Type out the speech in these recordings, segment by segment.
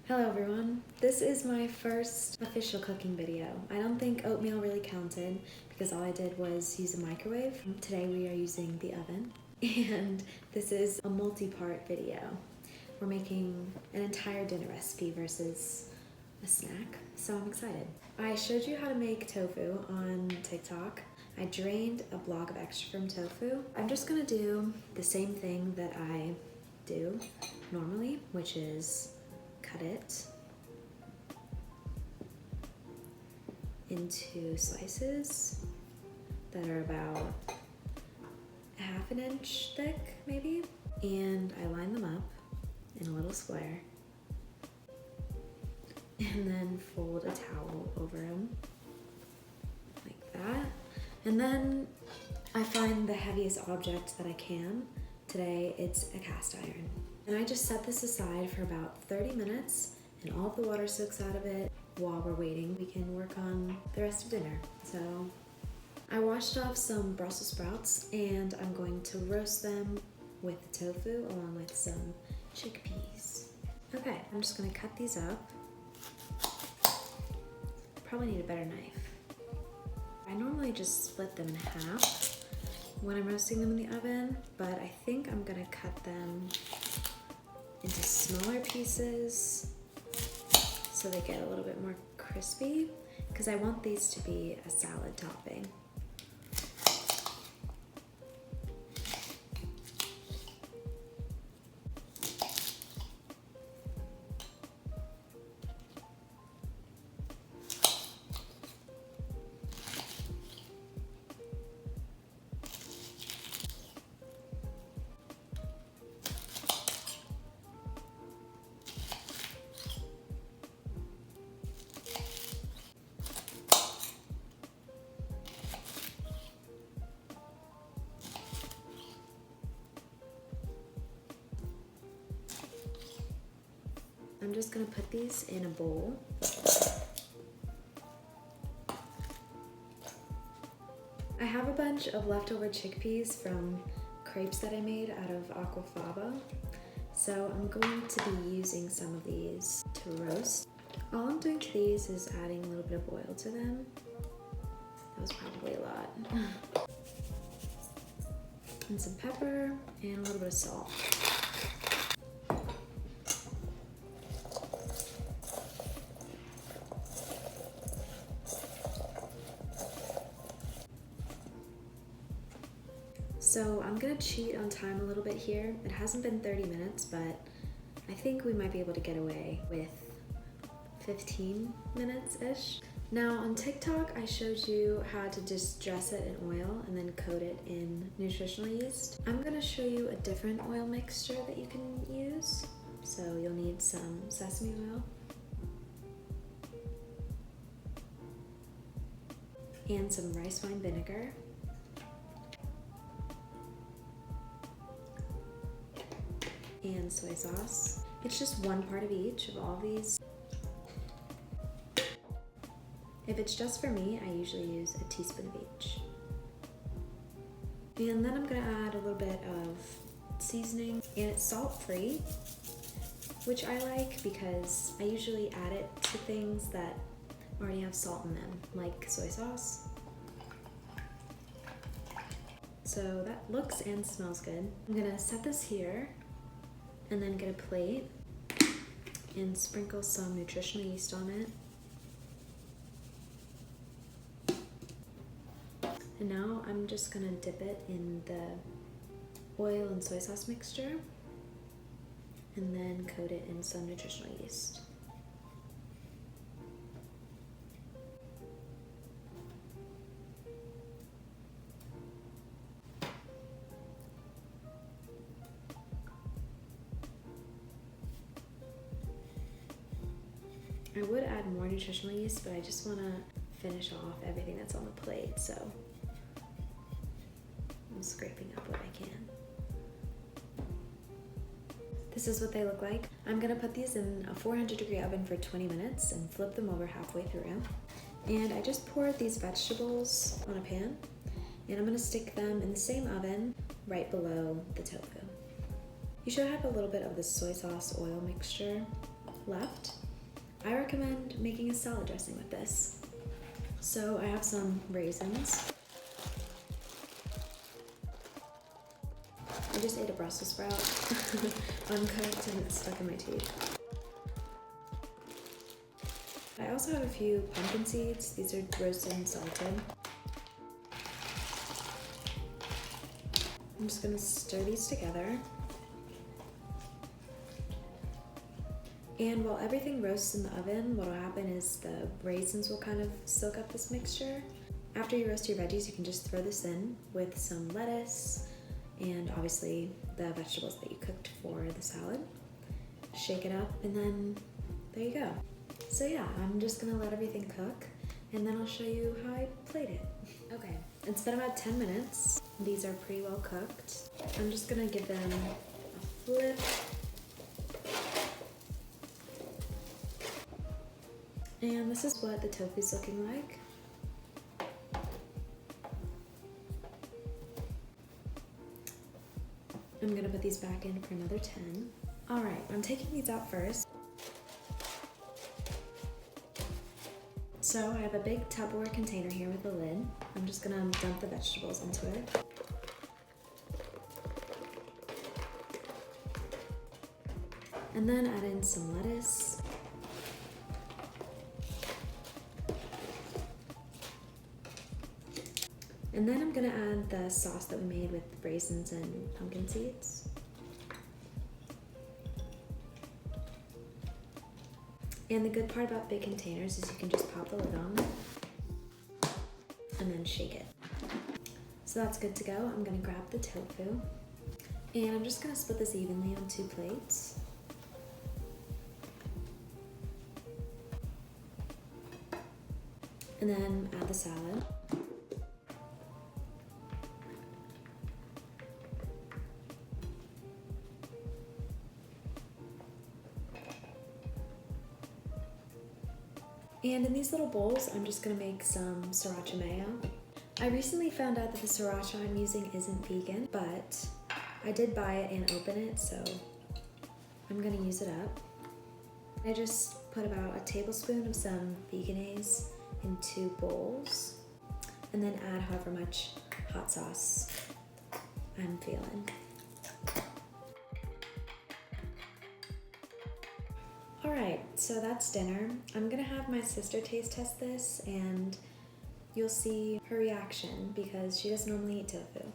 Hello everyone. This is my first official cooking video. I don't think oatmeal really counted because all I did was use a microwave. Today we are using the oven and this is a multi-part video. We're making an entire dinner recipe versus a snack, so I'm excited. I showed you how to make tofu on TikTok. I drained a block of extra from tofu. I'm just gonna do the same thing that I do normally, which is cut it into slices that are about half an inch thick, maybe. And I line them up in a little square and then fold a towel over them like that. And then I find the heaviest object that I can. Today it's a cast iron. And I just set this aside for about 30 minutes and all of the water soaks out of it. While we're waiting, we can work on the rest of dinner. So I washed off some Brussels sprouts and I'm going to roast them with the tofu along with some chickpeas. Okay, I'm just gonna cut these up. Probably need a better knife. I normally just split them in half when I'm roasting them in the oven, but I think I'm gonna cut them into smaller pieces so they get a little bit more crispy because I want these to be a salad topping. I'm just gonna put these in a bowl. I have a bunch of leftover chickpeas from crepes that I made out of aquafaba. So I'm going to be using some of these to roast. All I'm doing to these is adding a little bit of oil to them. That was probably a lot. And some pepper and a little bit of salt. So I'm gonna cheat on time a little bit here. It hasn't been 30 minutes, but I think we might be able to get away with 15 minutes-ish. Now on TikTok, I showed you how to just dress it in oil and then coat it in nutritional yeast. I'm gonna show you a different oil mixture that you can use. So you'll need some sesame oil and some rice wine vinegar. And soy sauce. It's just one part of each of all these. If it's just for me, I usually use a teaspoon of each. And then I'm gonna add a little bit of seasoning, and it's salt-free, which I like because I usually add it to things that already have salt in them, like soy sauce. So that looks and smells good. I'm gonna set this here and then get a plate and sprinkle some nutritional yeast on it. And now I'm just gonna dip it in the oil and soy sauce mixture and then coat it in some nutritional yeast. I would add more nutritional yeast, but I just want to finish off everything that's on the plate, so I'm scraping up what I can. This is what they look like. I'm going to put these in a 400-degree oven for 20 minutes and flip them over halfway through. And I just poured these vegetables on a pan, and I'm going to stick them in the same oven right below the tofu. You should have a little bit of the soy sauce oil mixture left. I recommend making a salad dressing with this. So I have some raisins. I just ate a Brussels sprout, uncooked, and it's stuck in my teeth. I also have a few pumpkin seeds. These are roasted and salted. I'm just gonna stir these together. And while everything roasts in the oven, what will happen is the raisins will kind of soak up this mixture. After you roast your veggies, you can just throw this in with some lettuce and obviously the vegetables that you cooked for the salad. Shake it up and then there you go. So yeah, I'm just gonna let everything cook and then I'll show you how I plate it. Okay, it's been about 10 minutes. These are pretty well cooked. I'm just gonna give them a flip. And this is what the tofu's looking like. I'm gonna put these back in for another 10. All right, I'm taking these out first. So I have a big Tupperware container here with a lid. I'm just gonna dump the vegetables into it. And then add in some lettuce. And then I'm gonna add the sauce that we made with raisins and pumpkin seeds. And the good part about big containers is you can just pop the lid on and then shake it. So that's good to go. I'm gonna grab the tofu and I'm just gonna split this evenly on 2 plates. And then add the salad. And in these little bowls, I'm just gonna make some sriracha mayo. I recently found out that the sriracha I'm using isn't vegan, but I did buy it and open it, so I'm gonna use it up. I just put about a tablespoon of some veganese in 2 bowls, and then add however much hot sauce I'm feeling. All right, so that's dinner. I'm gonna have my sister taste test this and you'll see her reaction because she doesn't normally eat tofu.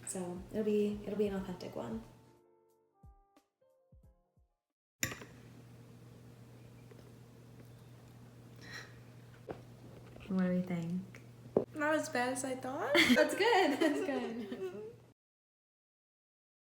So it'll be an authentic one. What do we think? Not as bad as I thought. That's good, that's good.